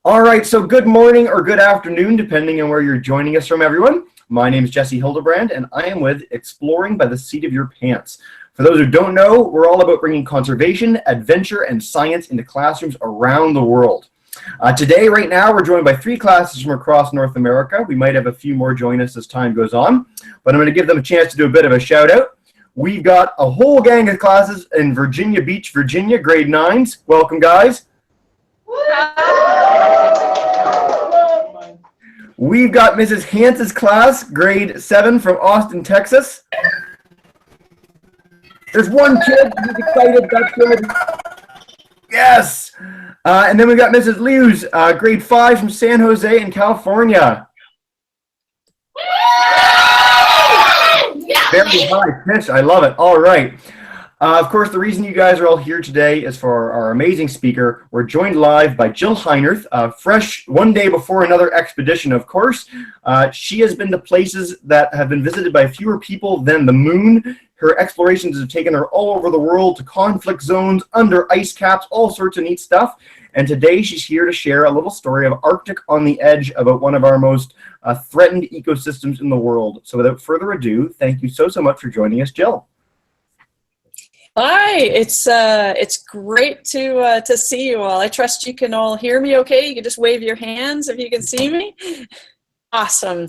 All right, so good morning or good afternoon, depending on where you're joining us from, everyone. My name is Jesse Hildebrand, and I am with Exploring by the Seat of Your Pants. For those who don't know, we're all about bringing conservation, adventure, and science into classrooms around the world. Today, right now, we're joined by 3 classes from across North America. We might have a few more join us as time goes on, but I'm going to give them a chance to do a bit of a shout out. We've got a whole gang of classes in Virginia Beach, Virginia, grade 9s. Welcome, guys. We've got Mrs. Hans's class, grade 7 from Austin, Texas. There's one kid who's excited. That's good. Yes. And then we've got Mrs. Liu's, grade 5 from San Jose in California. Very high pitch. I love it. All right. Of course, the reason you guys are all here today is for our amazing speaker. We're joined live by Jill Heinerth, fresh one day before another expedition, of course. She has been to places that have been visited by fewer people than the moon. Her explorations have taken her all over the world to conflict zones, under ice caps, all sorts of neat stuff. And today she's here to share a little story of Arctic on the Edge about one of our most threatened ecosystems in the world. So without further ado, thank you so much for joining us, Jill. Hi, it's great to see you all. I trust you can all hear me okay. You can just wave your hands if you can see me. Awesome.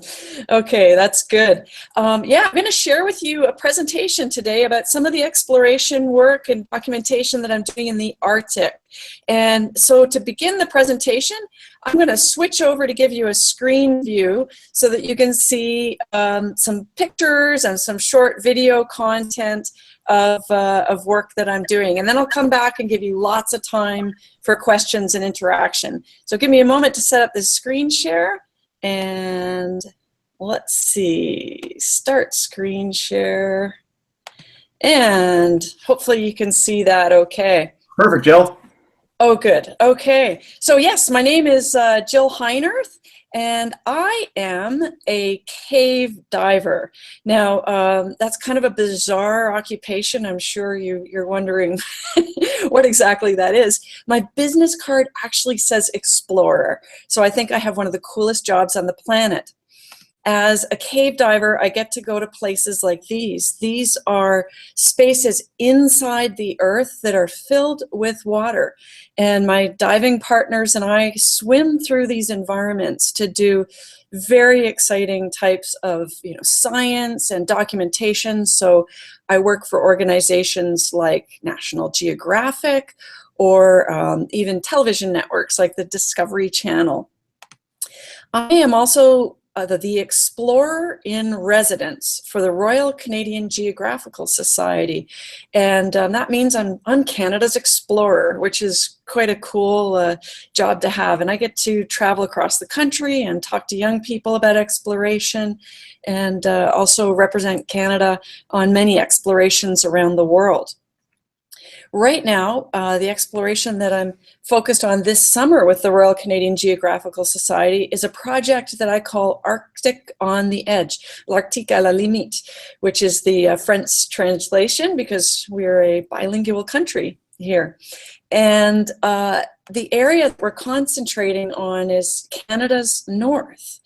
Okay, that's good. Yeah, I'm going to share with you a presentation today about some of the exploration work and documentation that I'm doing in the Arctic. And so to begin the presentation, I'm going to switch over to give you a screen view so that you can see some pictures and some short video content of work that I'm doing. And then I'll come back and give you lots of time for questions and interaction. So give me a moment to set up this screen share. And let's see, start screen share. And hopefully you can see that okay. Perfect, Jill. Oh, good. Okay. So yes, my name is Jill Heinerth, and I am a cave diver. Now, that's kind of a bizarre occupation. I'm sure you're wondering what exactly that is. My business card actually says explorer, so I think I have one of the coolest jobs on the planet. As a cave diver, I get to go to places like these. These are spaces inside the earth that are filled with water. And my diving partners and I swim through these environments to do very exciting types of science and documentation. So I work for organizations like National Geographic or even television networks like the Discovery Channel. I am also the Explorer in Residence for the Royal Canadian Geographical Society. And that means I'm Canada's Explorer, which is quite a cool job to have. And I get to travel across the country and talk to young people about exploration and also represent Canada on many explorations around the world. Right now, the exploration that I'm focused on this summer with the Royal Canadian Geographical Society is a project that I call Arctic on the Edge, l'Arctique à la limite, which is the French translation because we're a bilingual country here. And the area that we're concentrating on is Canada's north.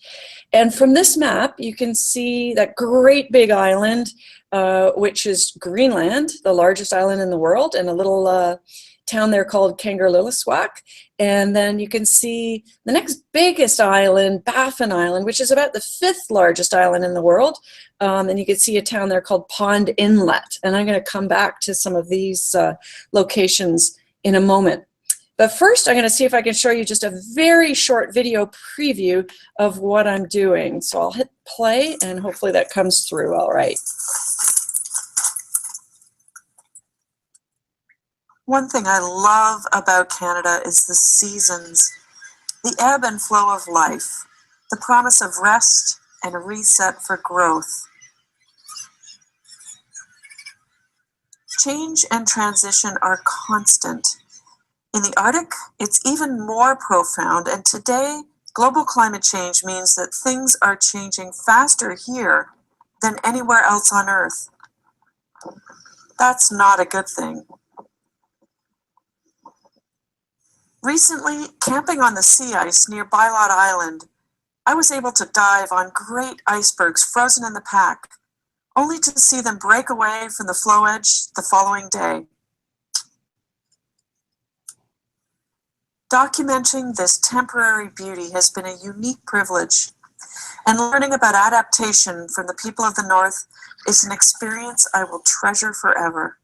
And from this map, you can see that great big island, which is Greenland, the largest island in the world, and a little town there called Kangerlussuaq. And then you can see the next biggest island, Baffin Island, which is about the 5th largest island in the world. And you can see a town there called Pond Inlet. And I'm going to come back to some of these locations in a moment. But first, I'm going to see if I can show you just a very short video preview of what I'm doing. So I'll hit play, and hopefully that comes through all right. One thing I love about Canada is the seasons, the ebb and flow of life, the promise of rest and a reset for growth. Change and transition are constant. In the Arctic, it's even more profound, and today, global climate change means that things are changing faster here than anywhere else on Earth. That's not a good thing. Recently, camping on the sea ice near Baffin Island, I was able to dive on great icebergs frozen in the pack, only to see them break away from the floe edge the following day. Documenting this temporary beauty has been a unique privilege, and learning about adaptation from the people of the North is an experience I will treasure forever.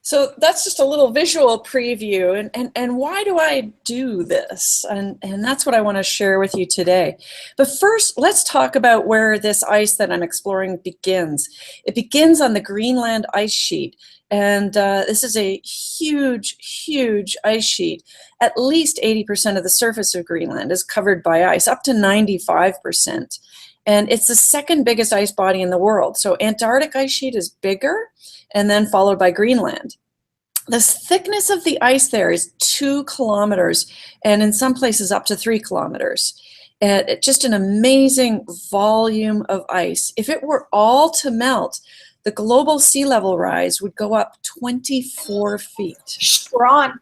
So that's just a little visual preview. And why do I do this? And that's what I want to share with you today. But first, let's talk about where this ice that I'm exploring begins. It begins on the Greenland ice sheet. And this is a huge, huge ice sheet. At least 80% of the surface of Greenland is covered by ice, up to 95%. And it's the second biggest ice body in the world. So Antarctic ice sheet is bigger, and then followed by Greenland. The thickness of the ice there is 2 kilometers, and in some places up to 3 kilometers. And just an amazing volume of ice. If it were all to melt, the global sea level rise would go up 24 feet. We're on.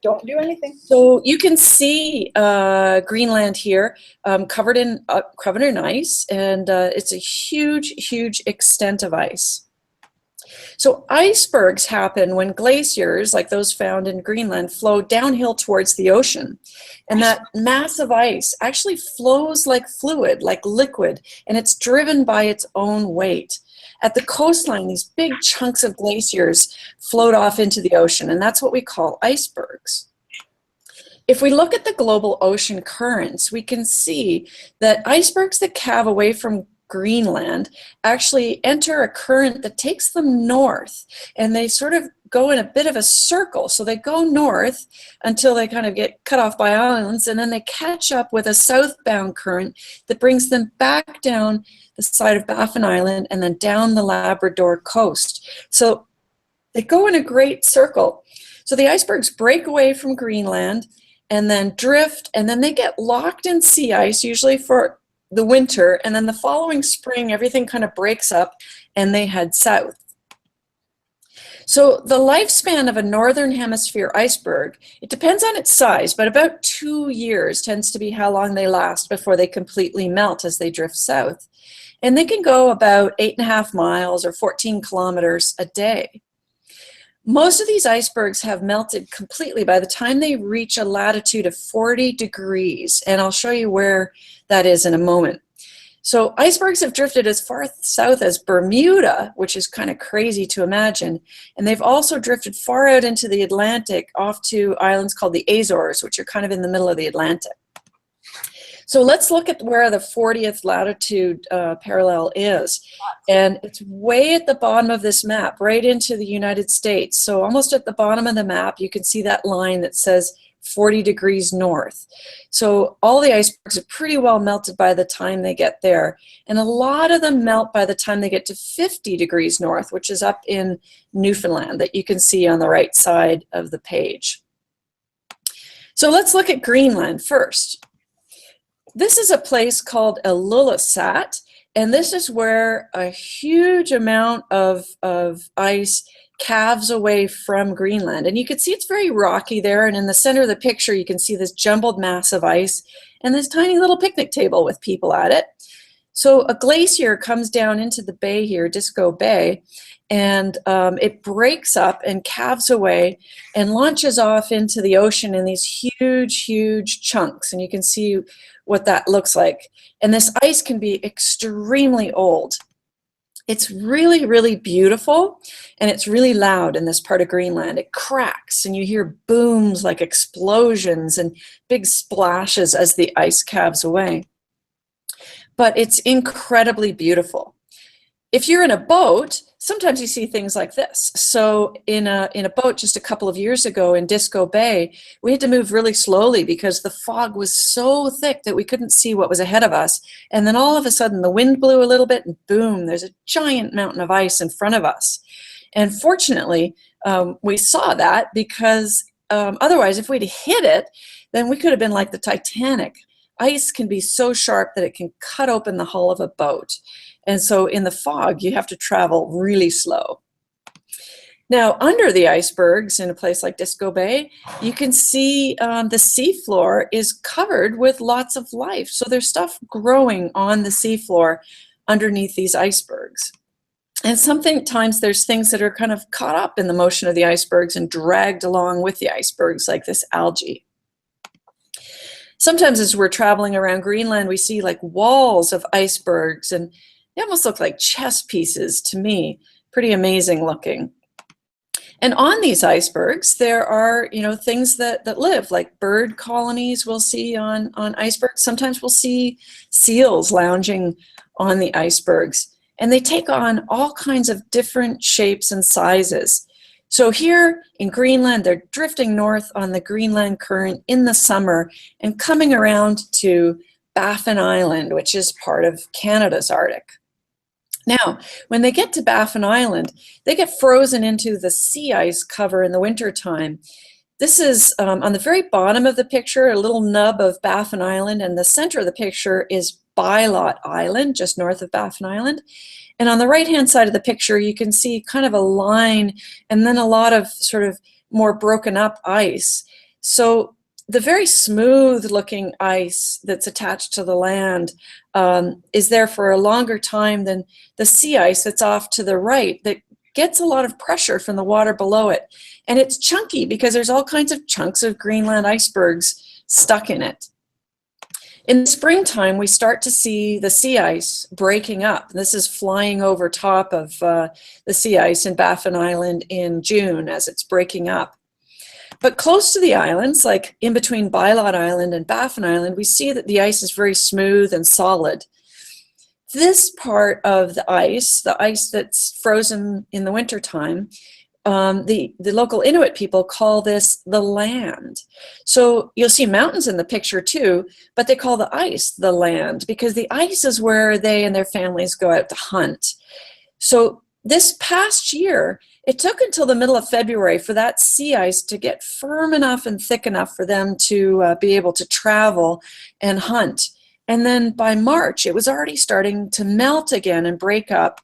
Don't do anything. So you can see Greenland here, covered in ice, and it's a huge, huge extent of ice. So icebergs happen when glaciers, like those found in Greenland, flow downhill towards the ocean. And that massive ice actually flows like fluid, like liquid, and it's driven by its own weight. At the coastline, these big chunks of glaciers float off into the ocean, and that's what we call icebergs. If we look at the global ocean currents, we can see that icebergs that calve away from Greenland actually enter a current that takes them north, and they sort of go in a bit of a circle. So they go north until they kind of get cut off by islands, and then they catch up with a southbound current that brings them back down the side of Baffin Island and then down the Labrador Coast. So they go in a great circle. So the icebergs break away from Greenland and then drift, and then they get locked in sea ice, usually for the winter, and then the following spring everything kind of breaks up and they head south. So the lifespan of a northern hemisphere iceberg, it depends on its size, but about 2 years tends to be how long they last before they completely melt as they drift south. And they can go about 8.5 miles or 14 kilometers a day. Most of these icebergs have melted completely by the time they reach a latitude of 40 degrees, and I'll show you where that is in a moment. So icebergs have drifted as far south as Bermuda, which is kind of crazy to imagine, and they've also drifted far out into the Atlantic off to islands called the Azores, which are kind of in the middle of the Atlantic. So let's look at where the 40th latitude parallel is. And it's way at the bottom of this map, right into the United States. So almost at the bottom of the map, you can see that line that says 40 degrees north. So all the icebergs are pretty well melted by the time they get there. And a lot of them melt by the time they get to 50 degrees north, which is up in Newfoundland that you can see on the right side of the page. So let's look at Greenland first. This is a place called Ilulissat, and this is where a huge amount of ice calves away from Greenland. And you can see it's very rocky there, and in the center of the picture you can see this jumbled mass of ice and this tiny little picnic table with people at it. So a glacier comes down into the bay here, Disco Bay, and it breaks up and calves away and launches off into the ocean in these huge, huge chunks. And you can see what that looks like. And this ice can be extremely old. It's really, really beautiful, and it's really loud in this part of Greenland. It cracks, and you hear booms like explosions and big splashes as the ice calves away. But it's incredibly beautiful. If you're in a boat, sometimes you see things like this. So in a boat just a couple of years ago in Disco Bay, we had to move really slowly because the fog was so thick that we couldn't see what was ahead of us. And then all of a sudden the wind blew a little bit and boom, there's a giant mountain of ice in front of us. And fortunately, we saw that because otherwise if we'd hit it, then we could have been like the Titanic. Ice can be so sharp that it can cut open the hull of a boat. And so in the fog, you have to travel really slow. Now, under the icebergs in a place like Disco Bay, you can see the seafloor is covered with lots of life. So there's stuff growing on the seafloor underneath these icebergs. And sometimes there's things that are kind of caught up in the motion of the icebergs and dragged along with the icebergs, like this algae. Sometimes as we're traveling around Greenland, we see like walls of icebergs, and they almost look like chess pieces to me. Pretty amazing looking. And on these icebergs, there are, things that live, like bird colonies we'll see on icebergs. Sometimes we'll see seals lounging on the icebergs. And they take on all kinds of different shapes and sizes. So here in Greenland, they're drifting north on the Greenland current in the summer and coming around to Baffin Island, which is part of Canada's Arctic. Now, when they get to Baffin Island, they get frozen into the sea ice cover in the wintertime. This is on the very bottom of the picture, a little nub of Baffin Island, and the center of the picture is Bylot Island, just north of Baffin Island. And on the right-hand side of the picture, you can see kind of a line and then a lot of sort of more broken up ice. So the very smooth looking ice that's attached to the land is there for a longer time than the sea ice that's off to the right that gets a lot of pressure from the water below it. And it's chunky because there's all kinds of chunks of Greenland icebergs stuck in it. In the springtime, we start to see the sea ice breaking up. This is flying over top of the sea ice in Baffin Island in June as it's breaking up. But close to the islands, like in between Bylot Island and Baffin Island, we see that the ice is very smooth and solid. This part of the ice that's frozen in the wintertime, the local Inuit people call this the land. So you'll see mountains in the picture too, but they call the ice the land because the ice is where they and their families go out to hunt. So this past year, it took until the middle of February for that sea ice to get firm enough and thick enough for them to be able to travel and hunt. And then by March, it was already starting to melt again and break up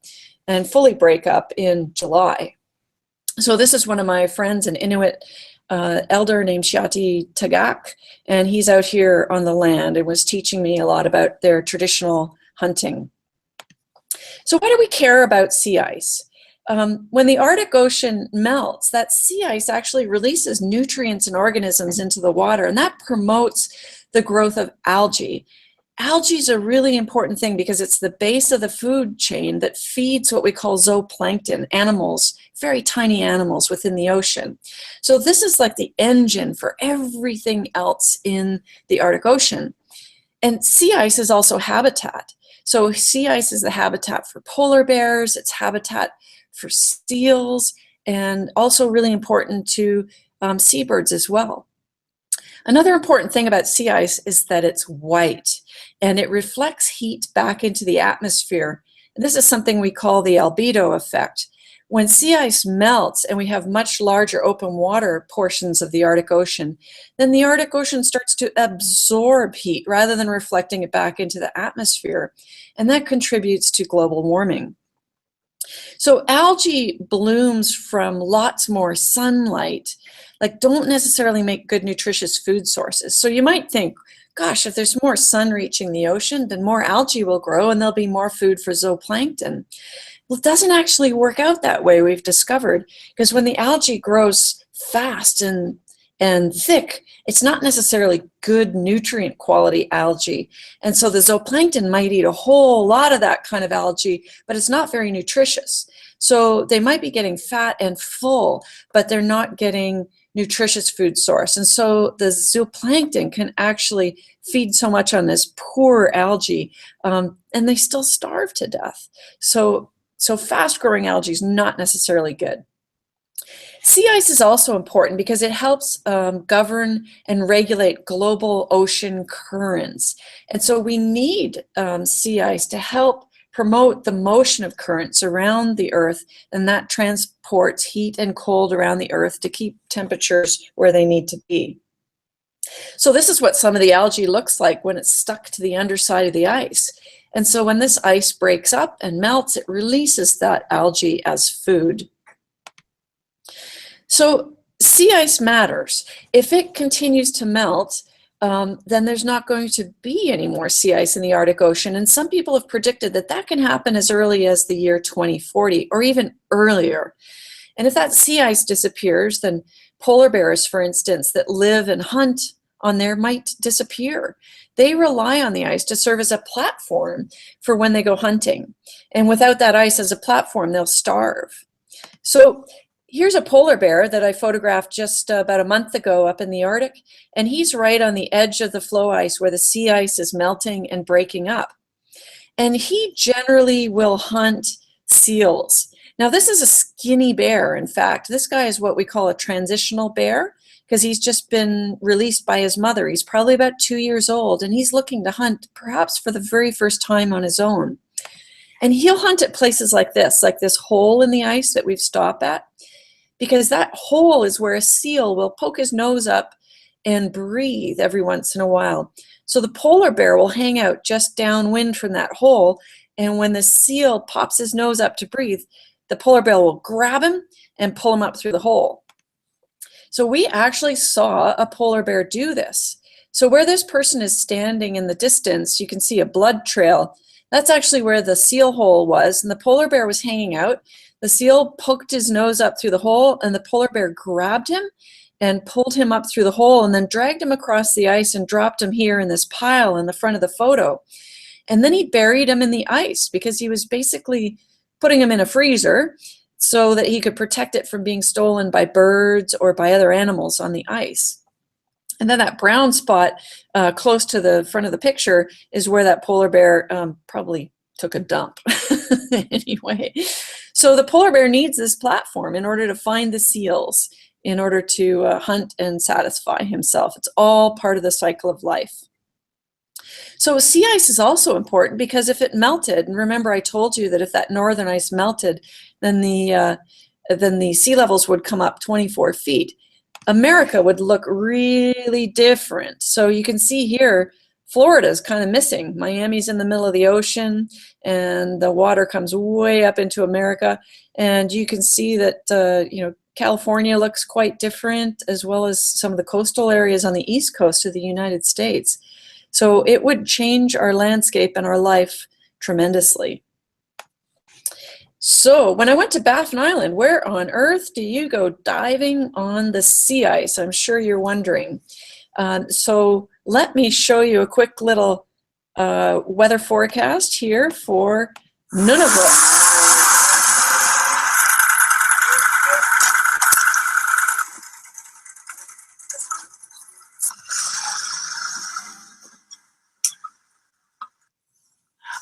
and fully break up in July. So this is one of my friends, an Inuit elder named Shiati Tagak, and he's out here on the land and was teaching me a lot about their traditional hunting. So why do we care about sea ice? When the Arctic Ocean melts, that sea ice actually releases nutrients and organisms into the water, and that promotes the growth of algae. Algae is a really important thing because it's the base of the food chain that feeds what we call zooplankton, animals, very tiny animals within the ocean. So this is like the engine for everything else in the Arctic Ocean. And sea ice is also habitat. So sea ice is the habitat for polar bears, it's habitat for seals, and also really important to seabirds as well. Another important thing about sea ice is that it's white and it reflects heat back into the atmosphere. And this is something we call the albedo effect. When sea ice melts and we have much larger open water portions of the Arctic Ocean, then the Arctic Ocean starts to absorb heat rather than reflecting it back into the atmosphere. And that contributes to global warming. So algae blooms from lots more sunlight, like don't necessarily make good nutritious food sources. So you might think, gosh, if there's more sun reaching the ocean, then more algae will grow and there'll be more food for zooplankton. Well, it doesn't actually work out that way, we've discovered, because when the algae grows fast and thick, it's not necessarily good nutrient quality algae. And so the zooplankton might eat a whole lot of that kind of algae, but it's not very nutritious. So they might be getting fat and full, but they're not getting nutritious food source. And so the zooplankton can actually feed so much on this poor algae, and they still starve to death. So So fast-growing algae is not necessarily good. Sea ice is also important because it helps govern and regulate global ocean currents. And so we need sea ice to help promote the motion of currents around the Earth, and that transports heat and cold around the Earth to keep temperatures where they need to be. So this is what some of the algae looks like when it's stuck to the underside of the ice. And so when this ice breaks up and melts, it releases that algae as food. So sea ice matters. If it continues to melt, then there's not going to be any more sea ice in the Arctic Ocean. And some people have predicted that that can happen as early as the year 2040 or even earlier. And if that sea ice disappears, then polar bears, for instance, that live and hunt on there might disappear. They rely on the ice to serve as a platform for when they go hunting. And without that ice as a platform, they'll starve. So here's a polar bear that I photographed just about a month ago up in the Arctic, and he's right on the edge of the floe ice where the sea ice is melting and breaking up. And he generally will hunt seals. Now this is a skinny bear, in fact. This guy is what we call a transitional bear because he's just been released by his mother. He's probably about 2 years old, and he's looking to hunt perhaps for the very first time on his own. And he'll hunt at places like this hole in the ice that we've stopped at, because that hole is where a seal will poke his nose up and breathe every once in a while. So the polar bear will hang out just downwind from that hole, and when the seal pops his nose up to breathe, the polar bear will grab him and pull him up through the hole. So we actually saw a polar bear do this. So where this person is standing in the distance, you can see a blood trail. That's actually where the seal hole was, and the polar bear was hanging out. The seal poked his nose up through the hole, and the polar bear grabbed him and pulled him up through the hole and then dragged him across the ice and dropped him here in this pile in the front of the photo. And then he buried him in the ice because he was basically putting him in a freezer so that he could protect it from being stolen by birds or by other animals on the ice. And then that brown spot close to the front of the picture is where that polar bear probably took a dump. Anyway, so the polar bear needs this platform in order to find the seals, in order to hunt and satisfy himself. It's all part of the cycle of life. So sea ice is also important because if it melted, and remember I told you that if that northern ice melted, then the sea levels would come up 24 feet. America would look really different. So you can see here, Florida is kind of missing. Miami's in the middle of the ocean, and the water comes way up into America. And you can see that California looks quite different, as well as some of the coastal areas on the east coast of the United States. So it would change our landscape and our life tremendously. So when I went to Baffin Island, where on earth do you go diving on the sea ice? I'm sure you're wondering. So let me show you a quick little weather forecast here for Nunavut.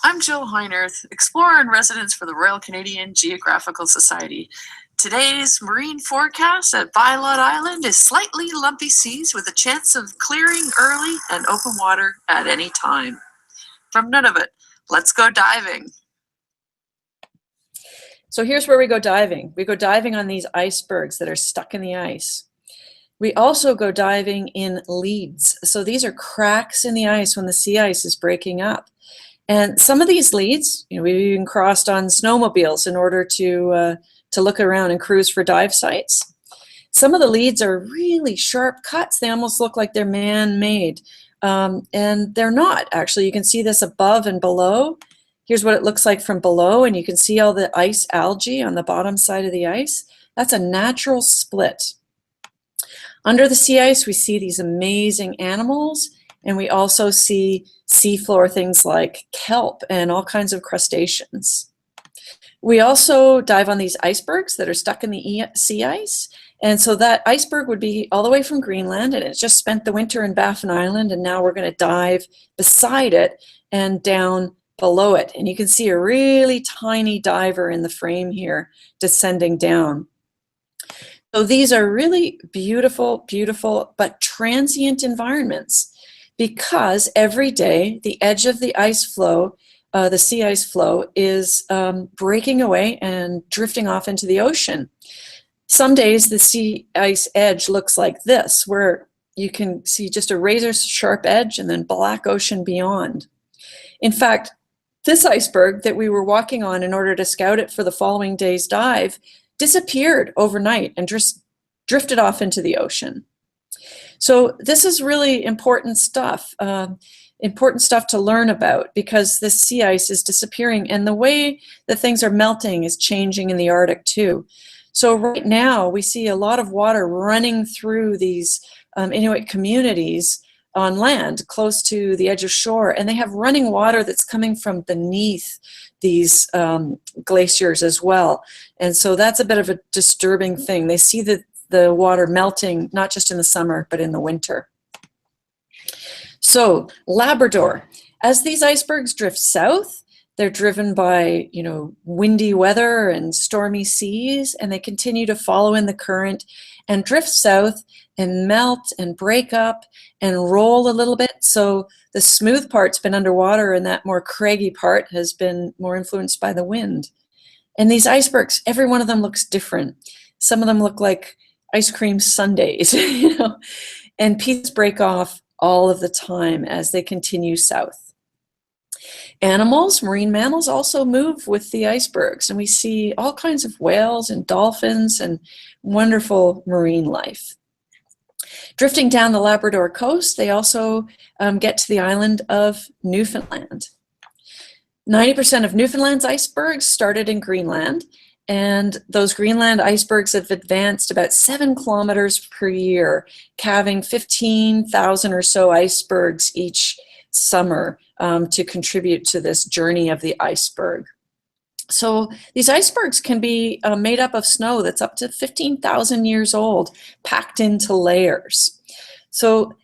I'm Jill Heinerth, explorer in residence for the Royal Canadian Geographical Society. Today's marine forecast at Baffin Island is slightly lumpy seas with a chance of clearing early and open water at any time. From Nunavut, let's go diving. So here's where we go diving. We go diving on these icebergs that are stuck in the ice. We also go diving in leads. So these are cracks in the ice when the sea ice is breaking up. And some of these leads, we've even crossed on snowmobiles in order to look around and cruise for dive sites. Some of the leads are really sharp cuts. They almost look like they're man-made, and they're not, actually. You can see this above and below. Here's what it looks like from below, and you can see all the ice algae on the bottom side of the ice. That's a natural split. Under the sea ice, we see these amazing animals, and we also see seafloor things like kelp and all kinds of crustaceans. We also dive on these icebergs that are stuck in the sea ice. And so that iceberg would be all the way from Greenland, and it's just spent the winter in Baffin Island, and now we're going to dive beside it and down below it. And you can see a really tiny diver in the frame here descending down. So these are really beautiful, beautiful, but transient environments, because every day the edge of the ice flow, the sea ice flow, is breaking away and drifting off into the ocean. Some days the sea ice edge looks like this, where you can see just a razor sharp edge and then black ocean beyond. In fact, this iceberg that we were walking on in order to scout it for the following day's dive disappeared overnight and just drifted off into the ocean. So this is really important stuff to learn about, because this sea ice is disappearing, and the way that things are melting is changing in the Arctic too. So right now we see a lot of water running through these Inuit communities on land close to the edge of shore, and they have running water that's coming from beneath these glaciers as well. And so that's a bit of a disturbing thing. They see the water melting, not just in the summer, but in the winter. So Labrador, as these icebergs drift south, they're driven by, windy weather and stormy seas, and they continue to follow in the current and drift south and melt and break up and roll a little bit. So the smooth part's been underwater, and that more craggy part has been more influenced by the wind. And these icebergs, every one of them looks different. Some of them look like ice cream sundaes, and pieces break off all of the time as they continue south. Animals, marine mammals, also move with the icebergs, and we see all kinds of whales and dolphins and wonderful marine life. Drifting down the Labrador coast, they also get to the island of Newfoundland. 90% of Newfoundland's icebergs started in Greenland, and those Greenland icebergs have advanced about 7 kilometers per year, calving 15,000 or so icebergs each summer to contribute to this journey of the iceberg. So these icebergs can be made up of snow that's up to 15,000 years old, packed into layers. So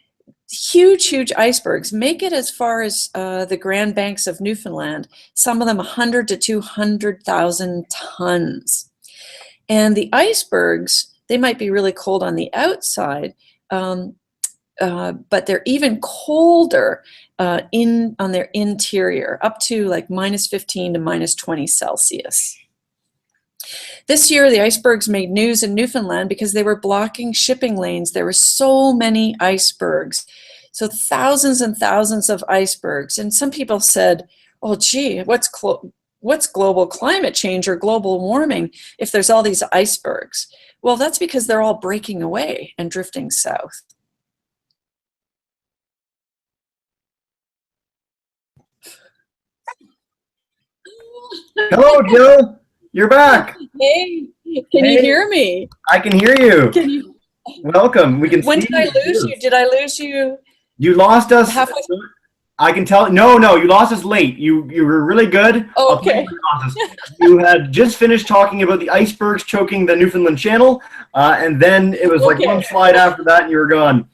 huge, huge icebergs make it as far as the Grand Banks of Newfoundland, some of them 100 to 200,000 tons. And the icebergs, they might be really cold on the outside, but they're even colder on their interior, up to like -15 to -20 Celsius. This year, the icebergs made news in Newfoundland because they were blocking shipping lanes. There were so many icebergs, so thousands and thousands of icebergs. And some people said, "Oh, gee, what's global climate change or global warming if there's all these icebergs?" Well, that's because they're all breaking away and drifting south. Hello, Jill. You're back. Hey, can you hear me? I can hear you. Can you? Welcome. We can When see did I lose you? Did I lose you? You lost us. Halfway? I can tell. No, you lost us late. You were really good. Oh, I'll tell okay. you lost us. You had just finished talking about the icebergs choking the Newfoundland Channel, and then it was like Okay. one slide after that, and you were gone.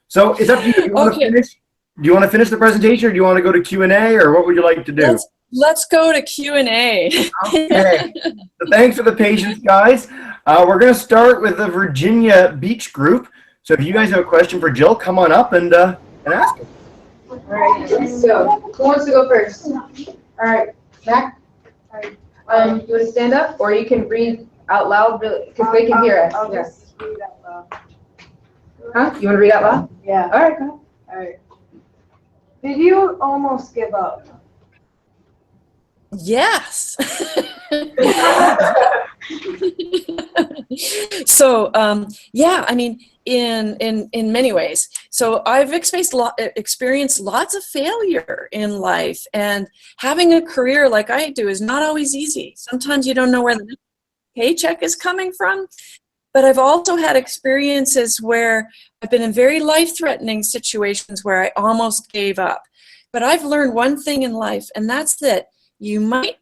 So it's up to you. Do you want to Okay. finish? Do you want to finish the presentation, or do you want to go to Q&A, or what would you like to do? Let's go to Q&A. Okay. So thanks for the patience, guys. We're going to start with the Virginia Beach group. So if you guys have a question for Jill, come on up and ask it. All right, so who wants to go first? All right, Mac. All right. You want to stand up, or you can read out loud, because they can hear us. I'll Yeah. just read out loud. Huh? You want to read out loud? Yeah. All right, go ahead. All right. Did you almost give up? Yes. So yeah, I mean, in many ways. So I've experienced lots of failure in life, and having a career like I do is not always easy. Sometimes you don't know where the next paycheck is coming from. But I've also had experiences where I've been in very life-threatening situations where I almost gave up. But I've learned one thing in life, and that's that you might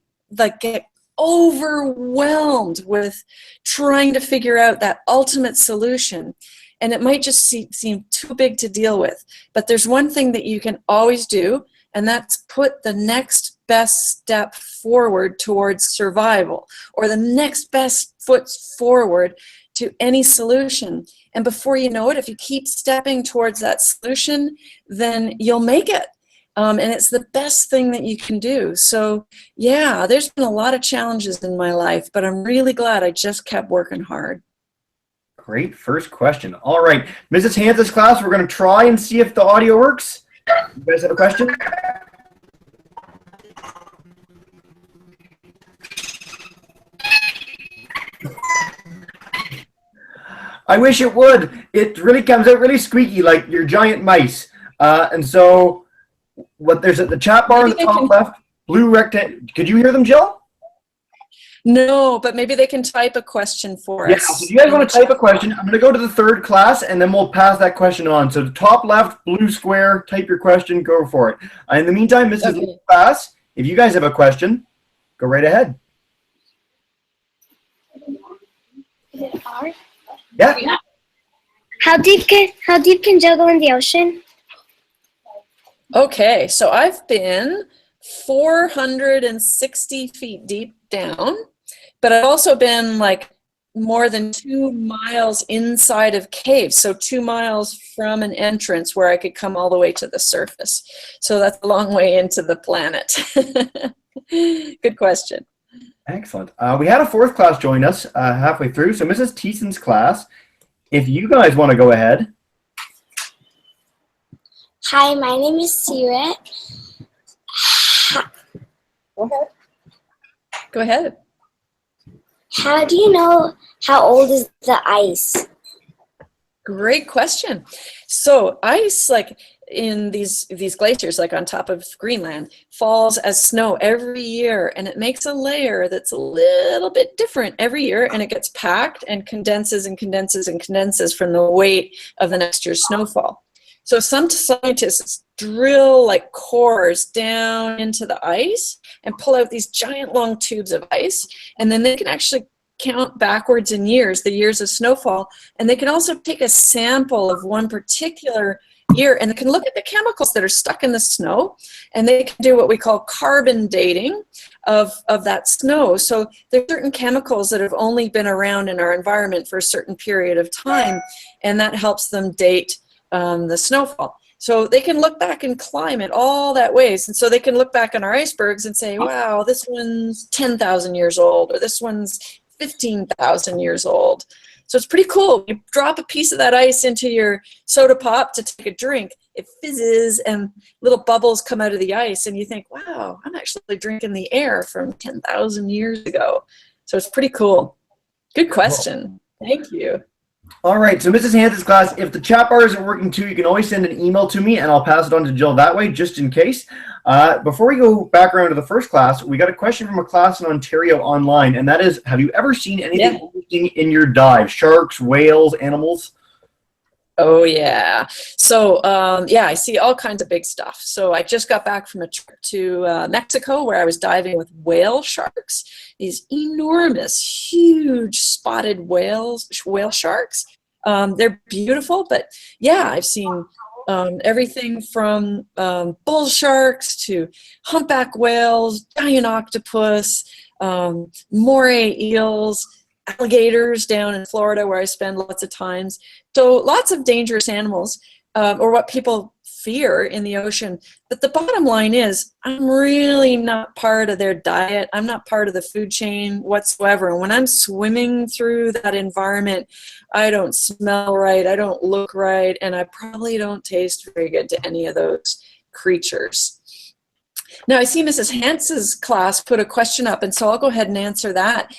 get overwhelmed with trying to figure out that ultimate solution, and it might just seem too big to deal with. But there's one thing that you can always do, and that's put the next best step forward towards survival, or the next best foot forward to any solution. And before you know it, if you keep stepping towards that solution, then you'll make it. And it's the best thing that you can do. So yeah, there's been a lot of challenges in my life, but I'm really glad I just kept working hard. Great first question. All right, Mrs. Hans's class, we're going to try and see if the audio works. You guys have a question? I wish it would. It really comes out really squeaky, like your giant mice. And so, what there's at the chat bar in the top left, blue rectangle. Could you hear them, Jill? No, but maybe they can type a question for us. Yeah, so if you guys want to type a question, I'm going to go to the third class, and then we'll pass that question on. So the top left, blue square, type your question, go for it. In the meantime, Mrs. Class, if you guys have a question, go right ahead. Yeah. How deep can Jill go in the ocean? Okay, so I've been 460 feet deep down, but I've also been like more than 2 miles inside of caves, so 2 miles from an entrance where I could come all the way to the surface. So that's a long way into the planet. Good question. Excellent. We had a fourth class join us halfway through. So Mrs. Thiessen's class, if you guys want to go ahead. Hi, my name is Siret. Go ahead. How do you know how old is the ice? Great question. So ice, like in these glaciers, like on top of Greenland, falls as snow every year, and it makes a layer that's a little bit different every year, and it gets packed and condenses and condenses and condenses from the weight of the next year's snowfall. So some scientists drill like cores down into the ice and pull out these giant long tubes of ice, and then they can actually count backwards in years, the years of snowfall, and they can also take a sample of one particular year, and they can look at the chemicals that are stuck in the snow, and they can do what we call carbon dating of that snow. So there are certain chemicals that have only been around in our environment for a certain period of time, and that helps them date the snowfall. So they can look back in climate all that ways, and so they can look back on our icebergs and say, wow, this one's 10,000 years old, or this one's 15,000 years old. So it's pretty cool. You drop a piece of that ice into your soda pop to take a drink, it fizzes and little bubbles come out of the ice, and you think, wow, I'm actually drinking the air from 10,000 years ago. So it's pretty cool. Good question. Thank you. All right, so Mrs. Hans's class, if the chat bar isn't working too, you can always send an email to me, and I'll pass it on to Jill that way, just in case. Before we go back around to the first class, we got a question from a class in Ontario online, and that is, have you ever seen anything interesting in your dive? Sharks, whales, animals? Oh, yeah. So, yeah, I see all kinds of big stuff. So I just got back from a trip to Mexico where I was diving with whale sharks, these enormous, huge spotted whale sharks. They're beautiful, but yeah, I've seen everything from bull sharks to humpback whales, giant octopus, moray eels, alligators down in Florida where I spend lots of times. So lots of dangerous animals, or what people fear in the ocean. But the bottom line is, I'm really not part of their diet. I'm not part of the food chain whatsoever. And when I'm swimming through that environment, I don't smell right, I don't look right, and I probably don't taste very good to any of those creatures. Now I see Mrs. Hans's class put a question up, and so I'll go ahead and answer that.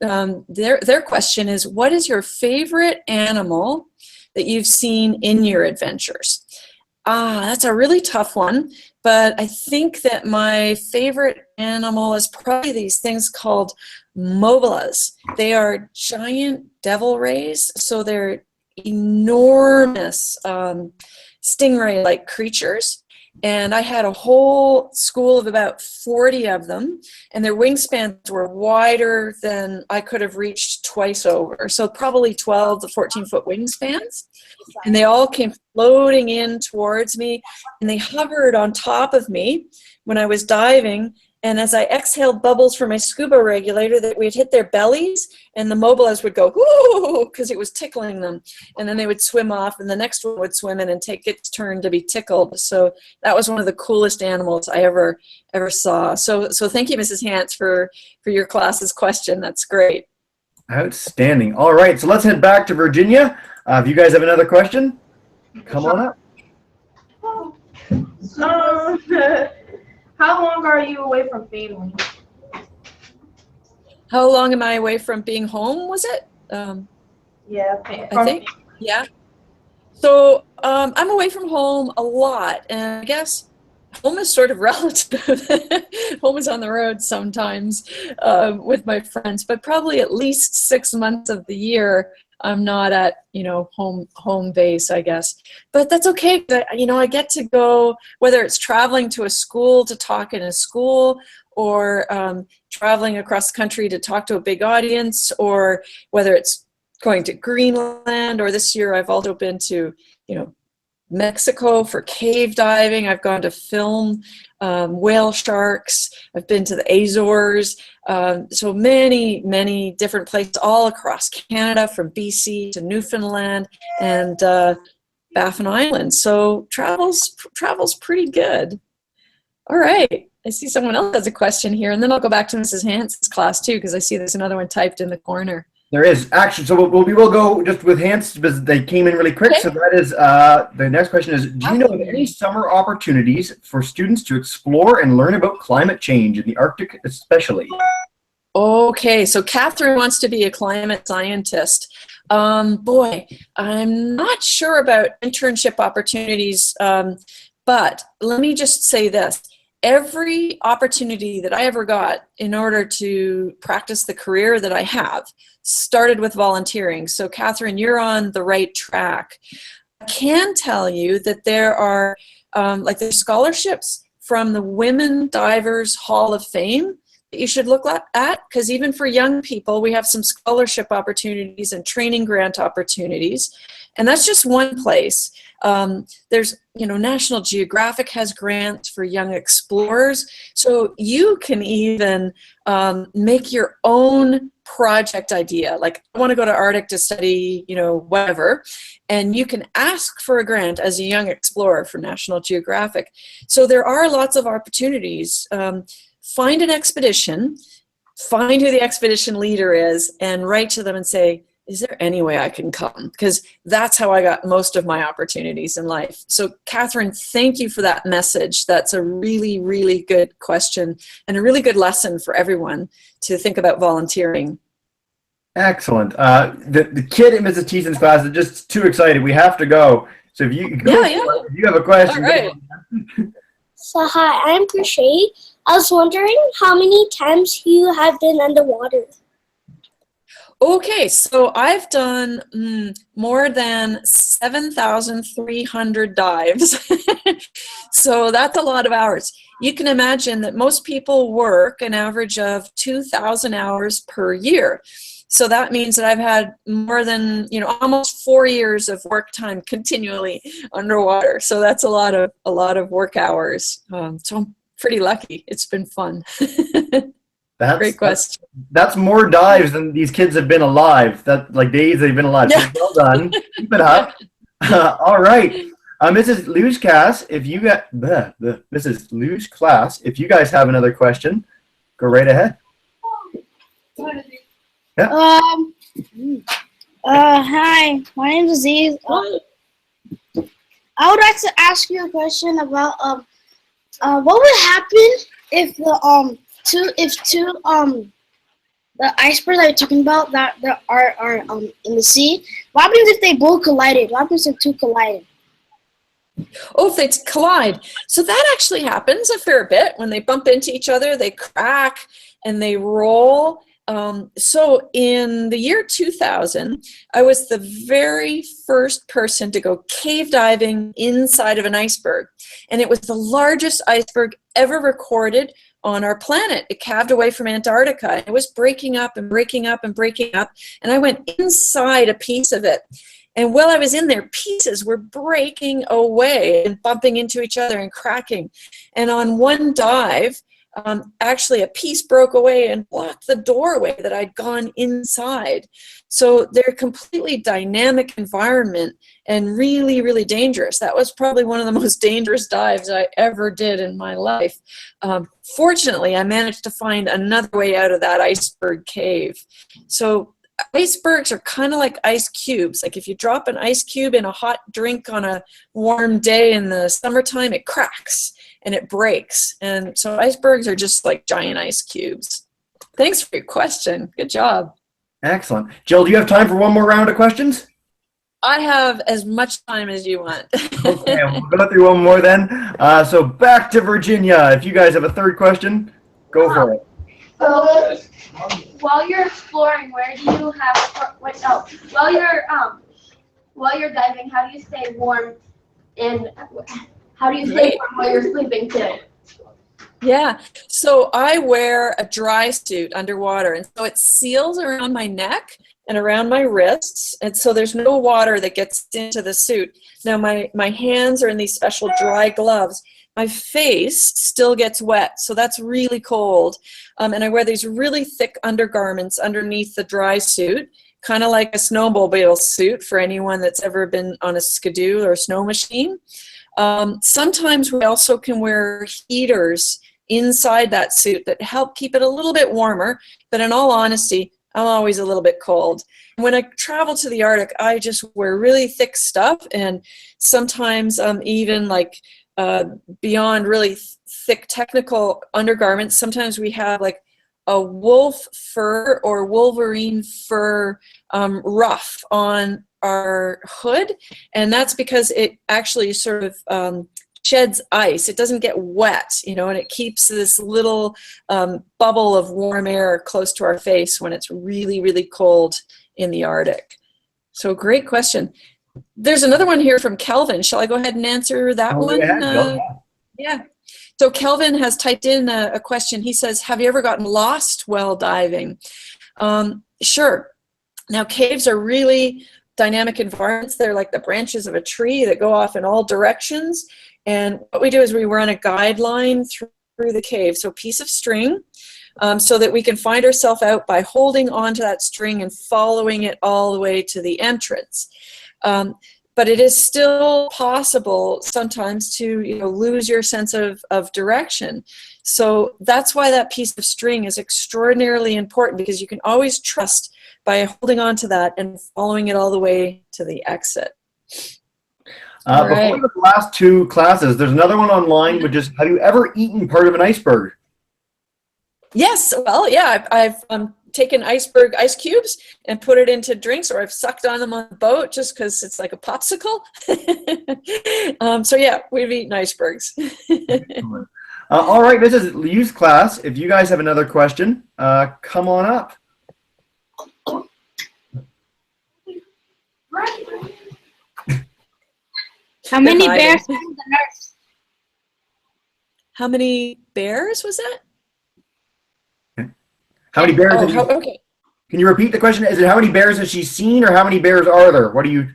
Their question is, what is your favorite animal that you've seen in your adventures? That's a really tough one, but I think that my favorite animal is probably these things called mobilas. They are giant devil rays, so they're enormous stingray-like creatures. And I had a whole school of about 40 of them, and their wingspans were wider than I could have reached twice over. So probably 12 to 14-foot wingspans. And they all came floating in towards me, and they hovered on top of me when I was diving. And as I exhaled bubbles from my scuba regulator, that we'd hit their bellies, and the mobilists would go, whoo, because it was tickling them. And then they would swim off, and the next one would swim in and take its turn to be tickled. So that was one of the coolest animals I ever saw. So thank you, Mrs. Hance, for your class's question. That's great. Outstanding. All right, so let's head back to Virginia. If you guys have another question, come on up. How long are you away from family? How long am I away from being home, was it? Yeah, I think. Yeah. So I'm away from home a lot, and I guess home is sort of relative. Home is on the road sometimes with my friends, but probably at least 6 months of the year I'm not at, home base, I guess. But that's okay. I get to go, whether it's traveling to a school to talk in a school, or traveling across the country to talk to a big audience, or whether it's going to Greenland, or this year I've also been to, Mexico for cave diving. I've gone to film whale sharks. I've been to the Azores. So many different places all across Canada, from BC to Newfoundland and Baffin Island. So travel's pretty good. All right. I see someone else has a question here, and then I'll go back to Mrs. Hance's class too, because I see there's another one typed in the corner. There is actually, so we will go just with Hans because they came in really quick. Okay. So that is the next question is: do you know of any summer opportunities for students to explore and learn about climate change in the Arctic, especially? Okay, so Catherine wants to be a climate scientist. Boy, I'm not sure about internship opportunities, but let me just say this. Every opportunity that I ever got in order to practice the career that I have started with volunteering. So Catherine, you're on the right track. I can tell you that there are there's scholarships from the Women Divers Hall of Fame that you should look at, because even for young people, we have some scholarship opportunities and training grant opportunities. And that's just one place. There's, National Geographic has grants for young explorers. So you can even make your own project idea. Like, I want to go to Arctic to study, whatever. And you can ask for a grant as a young explorer for National Geographic. So there are lots of opportunities. Find an expedition, find who the expedition leader is, and write to them and say, is there any way I can come? Because that's how I got most of my opportunities in life. So Catherine, thank you for that message. That's a really, really good question and a really good lesson for everyone to think about volunteering. Excellent. The kid in Mrs. Thiesen's class is just too excited. We have to go. So if you if you have a question. All right. So hi, I'm Crochet. I was wondering how many times you have been underwater. Okay, so I've done more than 7,300 dives. So that's a lot of hours. You can imagine that most people work an average of 2,000 hours per year. So that means that I've had more than, almost 4 years of work time continually underwater. So that's a lot of work hours. So I'm pretty lucky. It's been fun. Great question. That's more dives than these kids have been alive. Days they've been alive. So well done. Keep it up. All right. Mrs. Luge Class, if you got Mrs. Luge Class, if you guys have another question, go right ahead. Yeah. Hi, my name is Aziz. I would like to ask you a question about what would happen if the icebergs that you're talking about that are in the sea. What happens if they both collided? What happens if two collided? Oh, if they collide. So that actually happens a fair bit. When they bump into each other, they crack and they roll. So in the year 2000, I was the very first person to go cave diving inside of an iceberg. And it was the largest iceberg ever recorded on our planet. It calved away from Antarctica. It was breaking up and breaking up and breaking up. And I went inside a piece of it. And while I was in there, pieces were breaking away and bumping into each other and cracking. And on one dive, actually a piece broke away and blocked the doorway that I'd gone inside. So they're a completely dynamic environment and really, really dangerous. That was probably one of the most dangerous dives I ever did in my life. Fortunately, I managed to find another way out of that iceberg cave. So icebergs are kind of like ice cubes. Like if you drop an ice cube in a hot drink on a warm day in the summertime, it cracks and it breaks. And so icebergs are just like giant ice cubes. Thanks for your question. Good job. Excellent. Jill, do you have time for one more round of questions? I have as much time as you want. Okay, we'll go through one more then. So back to Virginia. If you guys have a third question, go for it. So, while you're exploring, where do you have? Wait, no. While you're diving, how do you stay warm? And how do you stay warm while you're sleeping too? Yeah, so I wear a dry suit underwater, and so it seals around my neck and around my wrists, and so there's no water that gets into the suit. Now my hands are in these special dry gloves. My face still gets wet, so that's really cold. And I wear these really thick undergarments underneath the dry suit, kind of like a snowmobile suit for anyone that's ever been on a skidoo or a snow machine. Sometimes we also can wear heaters inside that suit that help keep it a little bit warmer, but in all honesty, I'm always a little bit cold. When I travel to the Arctic, I just wear really thick stuff, and sometimes even like beyond really thick technical undergarments, sometimes we have like a wolf fur or wolverine fur ruff on our hood, and that's because it actually sort of sheds ice. It doesn't get wet, you know, and it keeps this little bubble of warm air close to our face when it's really, really cold in the Arctic. So great question. There's another one here from Kelvin. Shall I go ahead and answer that one? Yeah. So Kelvin has typed in a question. He says, have you ever gotten lost while diving? Sure. Now, caves are really dynamic environments. They're like the branches of a tree that go off in all directions. And what we do is we run a guideline through the cave. So a piece of string, so that we can find ourselves out by holding onto that string and following it all the way to the entrance. But it is still possible sometimes to, you know, lose your sense of direction. So that's why that piece of string is extraordinarily important, because you can always trust by holding on to that and following it all the way to the exit. Before the last two classes, there's another one online, which is, have you ever eaten part of an iceberg? Yes, well, yeah, I've taken iceberg ice cubes and put it into drinks, or I've sucked on them on the boat just because it's like a popsicle. So yeah, we've eaten icebergs. All right, this is Liu's class. If you guys have another question, come on up. How many bears are on the Earth? How many bears was that? How many bears? Okay. Can you repeat the question? Is it how many bears has she seen, or how many bears are there? What do you?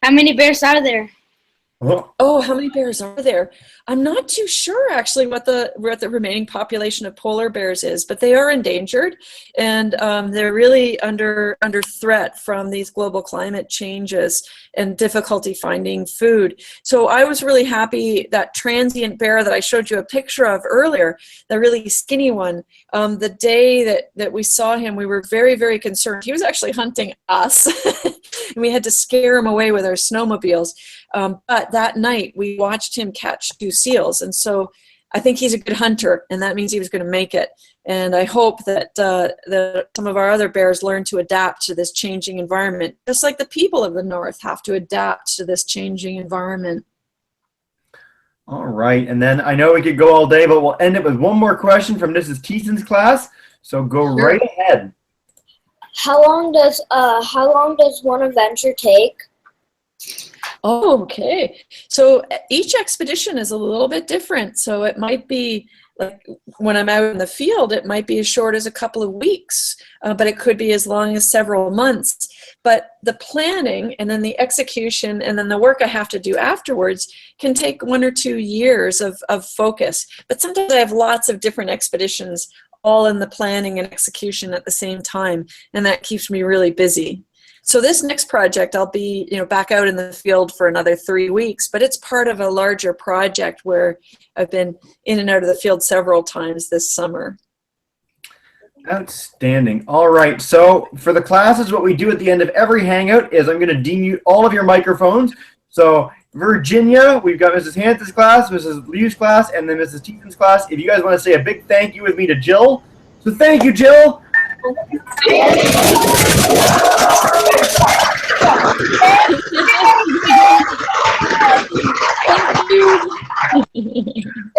How many bears are there? Oh, how many bears are there? I'm not too sure actually what the remaining population of polar bears is, but they are endangered, and they're really under threat from these global climate changes and difficulty finding food. So I was really happy that transient bear that I showed you a picture of earlier, the really skinny one, the day that we saw him, we were very, very concerned. He was actually hunting us, and we had to scare him away with our snowmobiles. But that night we watched him catch 2 seals, and so I think he's a good hunter, and that means he was going to make it. And I hope that some of our other bears learn to adapt to this changing environment, just like the people of the North have to adapt to this changing environment. All right, and then I know we could go all day, but we'll end it with one more question from Mrs. Thiesen's class. So go right ahead. How long does one adventure take? Oh, okay. So each expedition is a little bit different. So it might be like when I'm out in the field, it might be as short as a couple of weeks, but it could be as long as several months. But the planning and then the execution and then the work I have to do afterwards can take 1 or 2 years of focus. But sometimes I have lots of different expeditions all in the planning and execution at the same time, and that keeps me really busy. So this next project, I'll be back out in the field for another 3 weeks, but it's part of a larger project where I've been in and out of the field several times this summer. Outstanding. All right, so for the classes, what we do at the end of every hangout is I'm going to demute all of your microphones. So Virginia, we've got Mrs. Hans's class, Mrs. Liu's class, and then Mrs. Teason's class. If you guys want to say a big thank you with me to Jill. So thank you, Jill.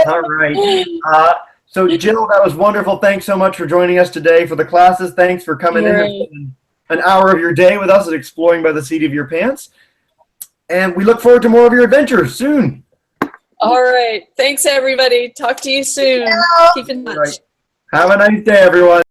All right. So Jill, that was wonderful. Thanks so much for joining us today for the classes. Thanks for coming in an hour of your day with us and exploring by the seat of your pants. And we look forward to more of your adventures soon. All right. Thanks, everybody. Talk to you soon. Keep in touch. Right. Have a nice day, everyone.